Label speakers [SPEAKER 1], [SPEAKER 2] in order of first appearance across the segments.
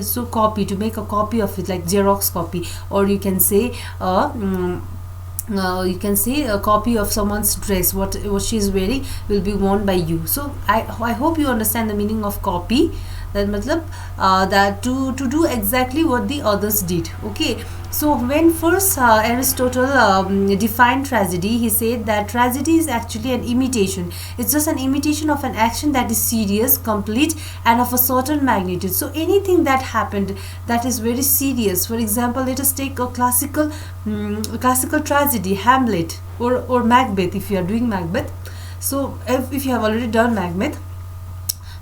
[SPEAKER 1] So copy, to make a copy of it, like Xerox copy, or you can say a copy of someone's dress. What she is wearing will be worn by you. So I hope you understand the meaning of copy. That matlab that to do exactly what the others did. Okay, so when first Aristotle defined tragedy, he said that tragedy is actually an imitation. It's just an imitation of an action that is serious, complete, and of a certain magnitude. So anything that happened that is very serious, for example, let us take a classical tragedy, Hamlet, or Macbeth, if you are doing Macbeth. So if you have already done Macbeth,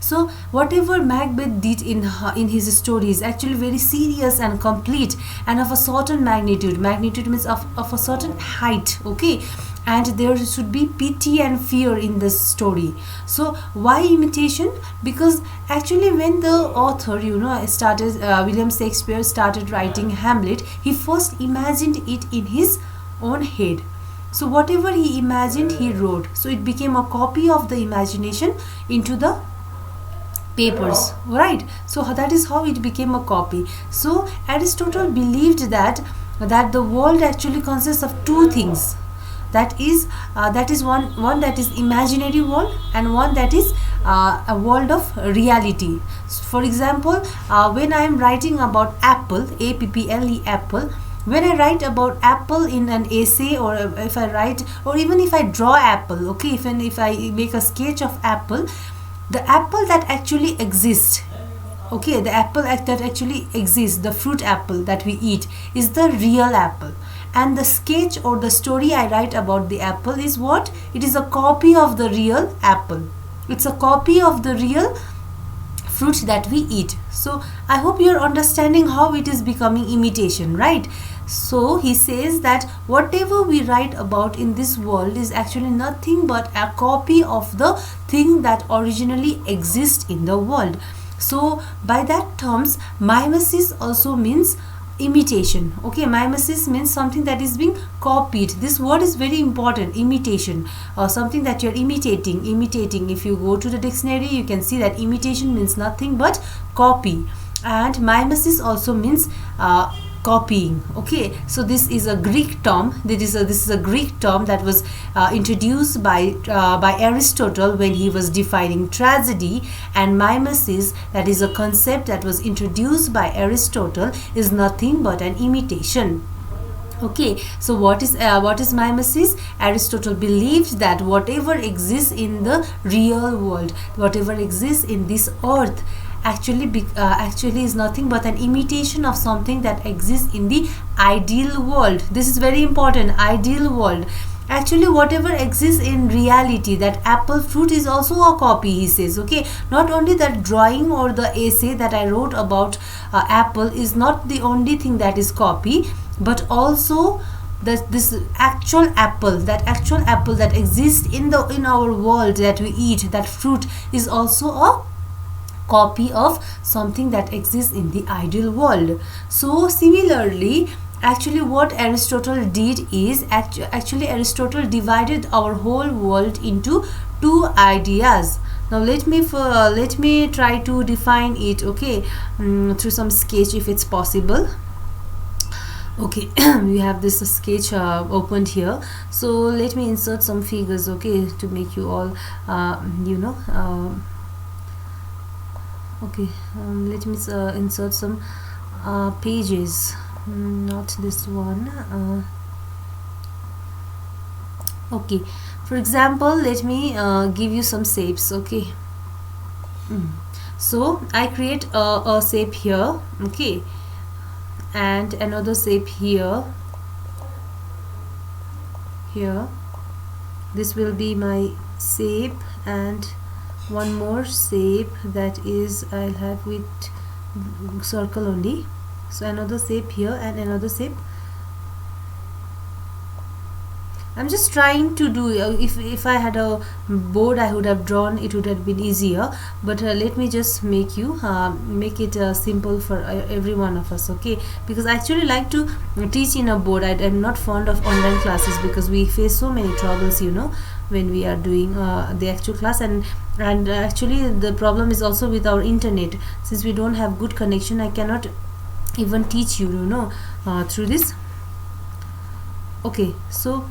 [SPEAKER 1] so whatever Macbeth did in his story is actually very serious and complete and of a certain magnitude. Magnitude means of a certain height. Okay, and there should be pity and fear in this story. So why imitation? Because actually when the author started, William Shakespeare started writing Hamlet, he first imagined it in his own head. So whatever he imagined, he wrote. So it became a copy of the imagination into the papers, right? So that is how it became a copy. So Aristotle believed that the world actually consists of two things. That is one that is imaginary world, and one that is a world of reality. So for example, when I am writing about apple, apple, apple, when I write about apple in an essay, or if I write, or even if I draw apple, okay, even if I make a sketch of apple, the apple that actually exists, okay, the apple that actually exists, the fruit apple that we eat, is the real apple. And the sketch or the story I write about the apple is what? It is a copy of the real apple. It's a copy of the real fruit that we eat. So I hope you're understanding how it is becoming imitation, right? So he says that whatever we write about in this world is actually nothing but a copy of the thing that originally exists in the world. So by that terms, mimesis also means imitation. Okay, mimesis means something that is being copied. This word is very important, imitation, or something that you're imitating. If you go to the dictionary, you can see that imitation means nothing but copy, and mimesis also means copying. Okay, so this is a Greek term. This is a Greek term that was introduced by Aristotle when he was defining tragedy. And mimesis, that is a concept that was introduced by Aristotle, is nothing but an imitation. Okay, so what is mimesis? Aristotle believed that whatever exists in the real world, whatever exists in this earth, actually is nothing but an imitation of something that exists in the ideal world. This is very important, ideal world. Actually whatever exists in reality, that apple fruit is also a copy, he says. Okay, not only that drawing or the essay that I wrote about apple is not the only thing that is copy, but also this actual apple that exists in our world that we eat, that fruit, is also a copy of something that exists in the ideal world. So similarly, actually what Aristotle did is actually Aristotle divided our whole world into two ideas. Now let me try to define it, okay, through some sketch if it's possible. Okay, we have this sketch opened here. So let me insert some figures, okay, to make you all okay, let me insert some pages, not this one. Okay, for example, let me give you some shapes. Okay, so I create a shape here, okay, and another shape here. This will be my shape, and one more shape that is I'll have with circle only. So another shape here and another shape. I'm just trying to do, if I had a board I would have drawn, it would have been easier, but let me just make it simple for every one of us, okay, because I actually like to teach in a board. I'm not fond of online classes because we face so many troubles, when we are doing the actual class. And actually the problem is also with our internet. Since we don't have good connection, I cannot even teach you, through this. Okay, so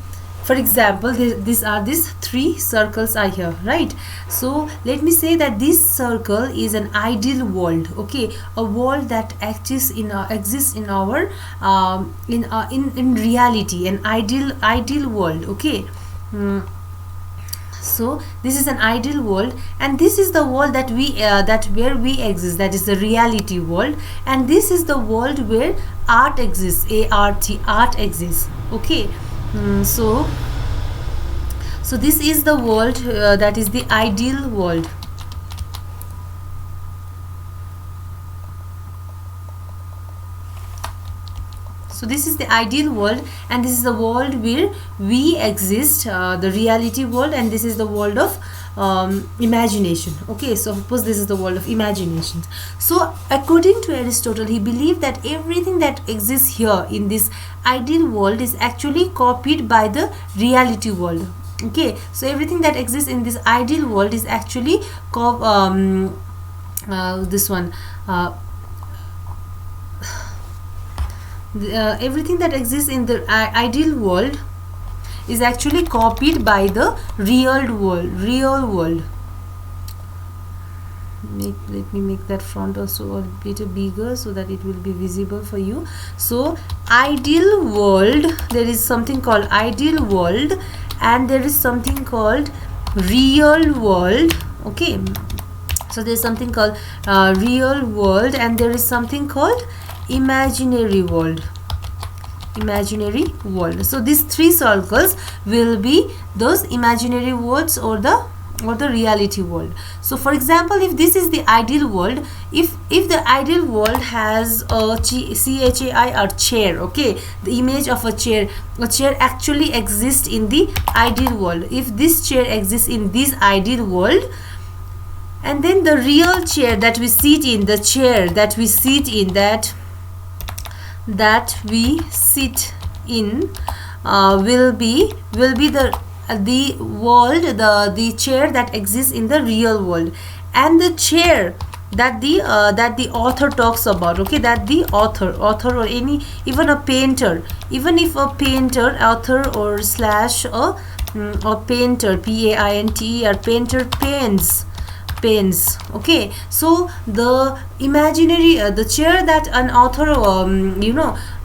[SPEAKER 1] for example, these three circles are here, right? So let me say that this circle is an ideal world, okay, a world that exists in our in reality, an ideal world, okay. So this is an ideal world, and this is the world that where we exist, that is the reality world. And this is the world where art exists, art exists, okay. So this is the world that is the ideal world. So this is the ideal world, and this is the world where we exist, the reality world, and this is the world of imagination, okay. So suppose this is the world of imagination. So according to Aristotle, he believed that everything that exists here in this ideal world is actually copied by the reality world, okay. So everything that exists in this ideal world is actually this one everything that exists in the ideal world is actually copied by the real world. Let me make that font also a bit bigger so that it will be visible for you. So ideal world, there is something called ideal world, and there is something called real world, okay. So there is something called real world, and there is something called imaginary world. So these three circles will be those imaginary worlds or the reality world. So for example, if this is the ideal world, if the ideal world has a CHAI or chair, okay, the image of a chair actually exists in the ideal world. If this chair exists in this ideal world, and then the real chair that we sit in, the chair that we sit in, that we sit in will be the world, the chair that exists in the real world. And the chair that the author talks about, okay, that the author or any, even a painter, even if a painter, author or slash a painter, PAINTER, painter paints, okay. So the imaginary the chair that an author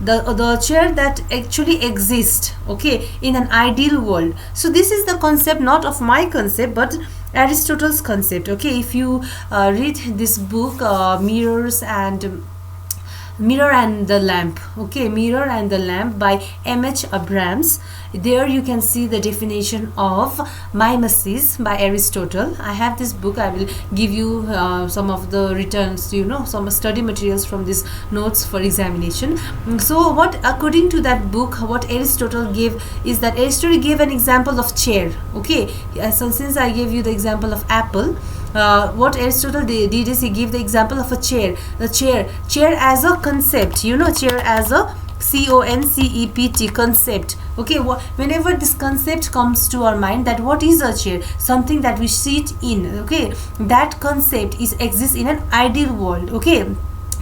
[SPEAKER 1] the chair that actually exists, okay, in an ideal world. So this is the concept, not of my concept, but Aristotle's concept, okay. If you read this book, Mirror and the Lamp, okay, Mirror and the Lamp by M.H. Abrams, there you can see the definition of mimesis by Aristotle. I have this book. I will give you some of the returns, some study materials from these notes for examination. So what, according to that book, what Aristotle gave is that Aristotle gave an example of chair, okay. So since I gave you the example of apple, what Aristotle did is he gave the example of a chair. The chair as a concept, chair as a CONCEPT, concept, okay. Whenever this concept comes to our mind, that what is a chair, something that we sit in, okay, that concept exists in an ideal world, okay,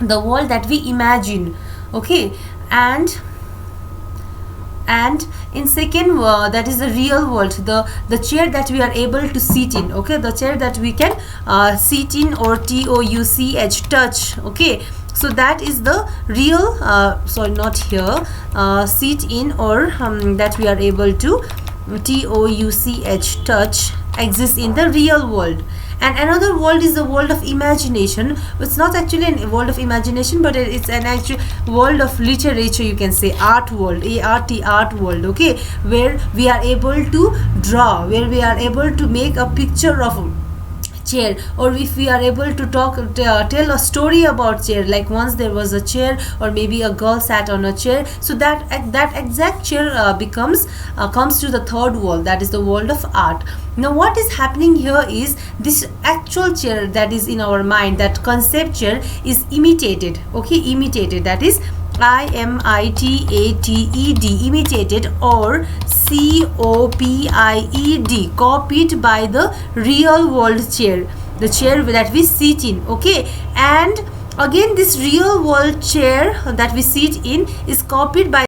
[SPEAKER 1] the world that we imagine, okay. And in second, that is the real world, the chair that we are able to sit in, okay, the chair that we can sit in, or TOUCH, touch, okay. So that is the real sorry, not here, sit in, or that we are able to TOUCH, touch, exists in the real world. And another world is the world of imagination. It's not actually a world of imagination, but it's an actual world of literature, you can say, art world, art world, okay, where we are able to draw, where we are able to make a picture of chair, or if we are able to tell a story about chair, like once there was a chair, or maybe a girl sat on a chair. So that exact chair comes to the third world, that is the world of art. Now what is happening here is this actual chair that is in our mind, that concept chair, is imitated, okay, imitated, that is imitated, or copied, copied by the real world chair, the chair that we sit in. Okay, and again this real world chair that we sit in is copied by